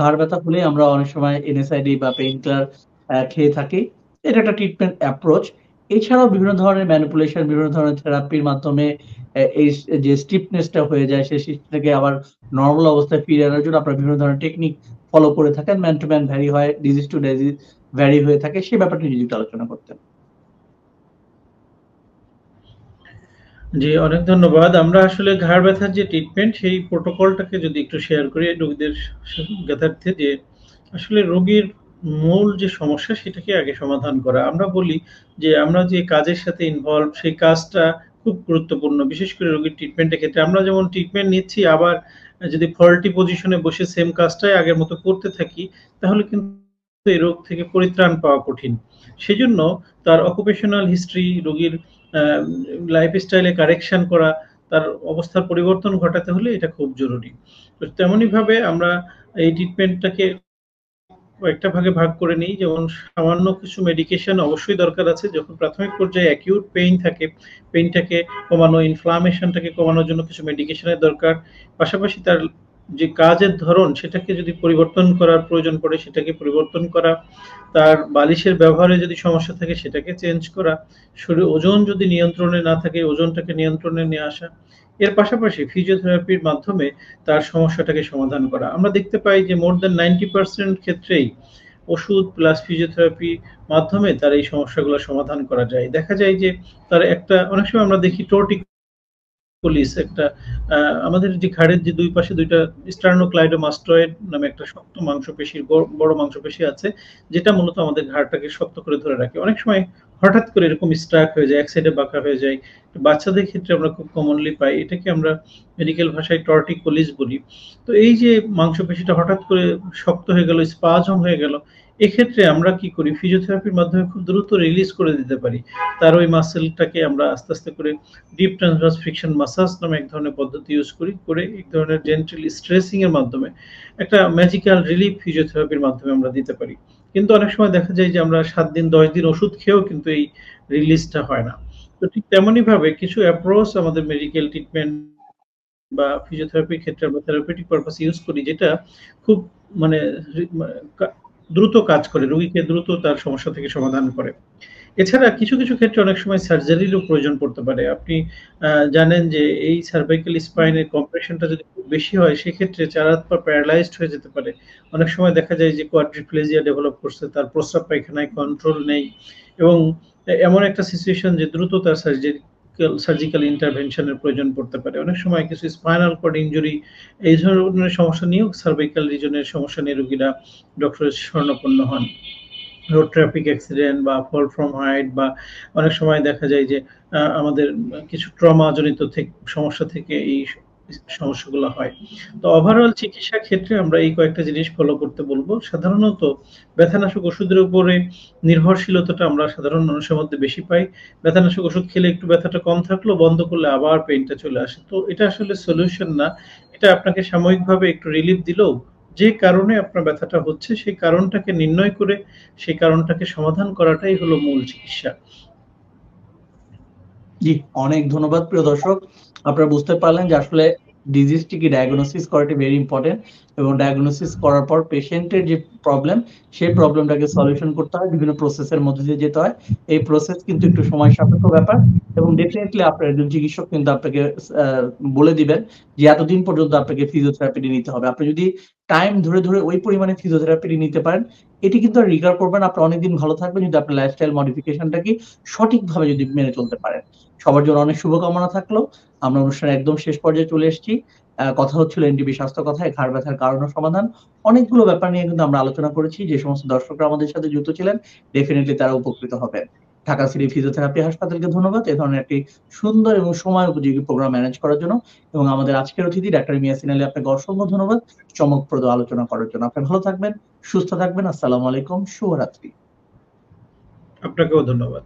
ঘাড় ব্যথা হলে আমরা অনেক সময় NSAID বা পেইন কিলার খেয়ে থাকি। এটা একটা ট্রিটমেন্ট অ্যাপ্রোচ। এছাড়াও বিভিন্ন ধরনের ম্যানিপুলেশন, বিভিন্ন ধরনের থেরাপির মাধ্যমে এই যে স্টিফনেস টা হয়ে যায়, সেই স্টিফনেসটাকে আবার নরমাল অবস্থায় ফিরিয়ে আনার জন্য আপনারা বিভিন্ন ধরনের টেকনিক ফলো করে থাকেন। ম্যান টু ম্যান ভ্যারি হয়, ডিজিজ টু ডিজিজ ভ্যারি হয়ে থাকে। সে ব্যাপারটা নিয়ে যদি একটু আলোচনা করতেন। জি, অনেক ধন্যবাদ। আমরা আসলে ঘাড় ব্যথার যে ট্রিটমেন্ট সেই প্রোটোকলটাকে যদি একটু শেয়ার করি রোগীদের জ্ঞাতার্থে, যে আসলে রোগীর মূল যে সমস্যা সেটাকে আগে সমাধান করা। আমরা বলি যে আমরা যে কাজের সাথে ইনভলভ সেই কাজটা খুব গুরুত্বপূর্ণ। বিশেষ করে রোগীর ট্রিটমেন্টের ক্ষেত্রে আমরা যেমন ট্রিটমেন্ট নিচ্ছি আবার যদি ফল্টি পজিশনে বসে সেম কাজটাই আগের মতো করতে থাকি তাহলে কিন্তু এই রোগ থেকে পরিত্রাণ পাওয়া কঠিন। সেজন্য তার অকুপেশনাল হিস্ট্রি, রোগীর লাইফস্টাইলে কারেকশন করা, তার অবস্থার পরিবর্তন ঘটাতে হলে এটা খুব জরুরি। তো তেমনইভাবে আমরা এই ট্রিটমেন্টটাকে কয়েকটা ভাগে ভাগ করে নিই। যেমন সামান্য কিছু মেডিকেশন অবশ্যই দরকার আছে। যখন প্রাথমিক পর্যায়ে অ্যাকিউট পেইন থাকে, পেইনটাকে কমানো, ইনফ্লামেশনটাকে কমানোর জন্য কিছু মেডিকেশনের দরকার। পাশাপাশি তার যে কাজের ধরন সেটাকে যদি পরিবর্তন করার প্রয়োজন পড়ে সেটাকে পরিবর্তন করা, তার বালিশের ব্যবহারে যদি সমস্যা থাকে সেটাকে চেঞ্জ করা, শরীর ওজন যদি নিয়ন্ত্রণে না থাকে ওজনটাকে নিয়ন্ত্রণে নিয়ে আসা। এর পাশাপাশি ফিজিওথেরাপির মাধ্যমে তার সমস্যাটাকে সমাধান করা। আমরা দেখতে পাই যে মোর দ্যান 90% ক্ষেত্রেই ওষুধ প্লাস ফিজিওথেরাপি মাধ্যমে তার এই সমস্যাগুলো সমাধান করা যায়। দেখা যায় যে তার একটা অনেক সময় আমরা দেখি টোর্টিকোলিস একটা আমাদের যে ঘাড়ের যে দুই পাশে দুইটা স্টার্নোক্লাইডোমাস্টয়েড নামে একটা শক্ত মাংসপেশির বড় মাংসপেশি আছে যেটা মূলত আমাদের ঘাড়টাকে শক্ত করে ধরে রাখে। অনেক সময় হঠাৎ করে এরকম স্ট্রাক হয়ে যায়, এক সাইডে বাঁকা হয়ে যায়। বাচ্চাদের ক্ষেত্রে আমরা খুব কমনলি পাই। এটাকে আমরা মেডিকেল ভাষায় টর্টিকোলিস বলি। তো এই যে মাংসপেশিটা হঠাৎ করে শক্ত হয়ে গেল, স্পাজম হয়ে গেল, এক্ষেত্রে আমরা কি করি ফিজিওথেরাপির মাধ্যমে খুব দ্রুত রিলিজ করে দিতে পারি। তার ওই মাসেলটাকে আমরা আস্তে আস্তে করে ডিপ ট্রান্সভার্স ফ্রিকশন মাসাজ নামে এক ধরনের পদ্ধতি ইউজ করি, করে এক ধরনের জেন্টল স্ট্রেসিং এর মাধ্যমে একটা ম্যাজিক্যাল রিলিফ ফিজিওথেরাপির মাধ্যমে আমরা দিতে পারি। কিন্তু অনেক সময় দেখা যায় যে আমরা 7 দিন 10 দিন ওষুধ খেয়েও কিন্তু এই রিলিজটা হয় না। তো ঠিক তেমনই ভাবে কিছু অ্যাপ্রোচ আমাদের মেডিকেল ট্রিটমেন্ট বা ফিজিওথেরাপির ক্ষেত্রে আমরা থেরাপিউটিক পারপাস ইউজ করি যেটা খুব মানে দ্রুত কাজ করে, রোগীকে দ্রুত তার সমস্যা থেকে সমাধান করে। এছাড়া কিছু কিছু ক্ষেত্রে অনেক সময় সার্জারিরও প্রয়োজন পড়তে পারে। আপনি জানেন যে এই সার্ভাইকাল স্পাইনের কম্প্রেশনটা যদি খুব বেশি হয় সেক্ষেত্রে ৪ হাত পা প্যারালাইজড হয়ে যেতে পারে। অনেক সময় দেখা যায় যে কোয়াড্রিপ্লেজিয়া ডেভেলপ করছে, তার প্রস্রাব পায়খানায় কন্ট্রোল নেই এবং এমন একটা সিচুয়েশন যে দ্রুত তার সার্জিক্যাল ইন্টারভেনশন এর প্রয়োজন পড়তে পারে। অনেক সময় কিছু স্পাইনাল কর্ড ইনজুরি এই ধরনের সমস্যা নিয়েও সার্ভাইকাল রিজনের সমস্যা নিয়ে রোগীরা ডক্টরের শরণাপন্ন হন। রোড ট্রাফিক অ্যাক্সিডেন্ট বা ফল ফ্রম হাইট বা অনেক সময় দেখা যায় যে আমাদের কিছু ট্রমা জনিত সমস্যা থেকে এই সমস্যাগুলো হয়। তো ওভারঅল চিকিৎসার ক্ষেত্রে আমরা এই কয়েকটা জিনিস ফলো করতে বলবো। সাধারণত ব্যথানাশক ওষুধের উপরে নির্ভরশীলতাটা আমরা সাধারণ মানুষের মধ্যে বেশি পাই। ব্যথানাশক ওষুধ খেলে একটু ব্যথাটা কম থাকলো, বন্ধ করলে আবার পেইনটা চলে আসে। তো এটা আসলে সলিউশন না। এটা আপনাকে সাময়িকভাবে একটু রিলিফ দিলেও যে কারণে আপনার ব্যথাটা হচ্ছে সেই কারণটাকে নির্ণয় করে সেই কারণটাকে সমাধান করাটাই হলো মূল চিকিৎসা। জি, অনেক ধন্যবাদ প্রিয় দর্শক। আপনারা বুঝতে পারলেন যে আসলে ডিজিজটিকে ডায়াগনোসিস করাটা ভেরি ইম্পোর্টেন্ট এবং ডায়াগনোসিস করার পর পেশেন্টের যে প্রবলেম, সেই প্রবলেমটাকে সলিউশন করতে হয়, বিভিন্ন প্রসেসের মধ্যে দিয়ে যেতে হয়। এই প্রসেস কিন্তু একটু সময় সাপেক্ষ ব্যাপার এবং ডেফিনিটলি আপনার একজন চিকিৎসক কিন্তু আপনাকে আ বলে দিবেন যে এতদিন পর্যন্ত আপনাকে ফিজিওথেরাপিটি নিতে হবে। আপনি যদি টাইম ধরে, ধরে ওই পরিমাণে ফিজিওথেরাপিটি নিতে পারেন, এটি কিন্তু আর রিকভার করবেন। আপনি অনেকদিন ভালো থাকবেন যদি আপনার লাইফস্টাইল মডিফিকেশনটাকে সঠিকভাবে যদি মেনে চলতে পারেন। সবার জন্য অনেক শুভকামনা থাকলো। আমরা অনুষ্ঠানের একদম শেষ পর্যায়ে চলে এসেছি। কথা হচ্ছিল এনটিভি স্বাস্থ্য কথায় ঘাড় ব্যথার কারণ ও সমাধান। অনেকগুলো ব্যাপার নিয়ে কিন্তু আমরা আলোচনা করেছি। যে সমস্ত দর্শকরা আমাদের সাথে যুক্ত ছিলেন, ডেফিনিটলি তারা উপকৃত হবেন। ঢাকা সিটি ফিজিওথেরাপি হাসপাতালকে ধন্যবাদ এ ধরনের একটি সুন্দর এবং সময় উপযোগী প্রোগ্রাম ম্যানেজ করার জন্য এবং আমাদের আজকের অতিথি ডাক্তার মিয়াসিন আলী আপনাকে অসংখ্য ধন্যবাদ চমকপ্রদ আলোচনা করার জন্য। আপনি ভালো থাকবেন, সুস্থ থাকবেন। আসসালামু আলাইকুম, শুভরাত্রি। আপনাকেও ধন্যবাদ।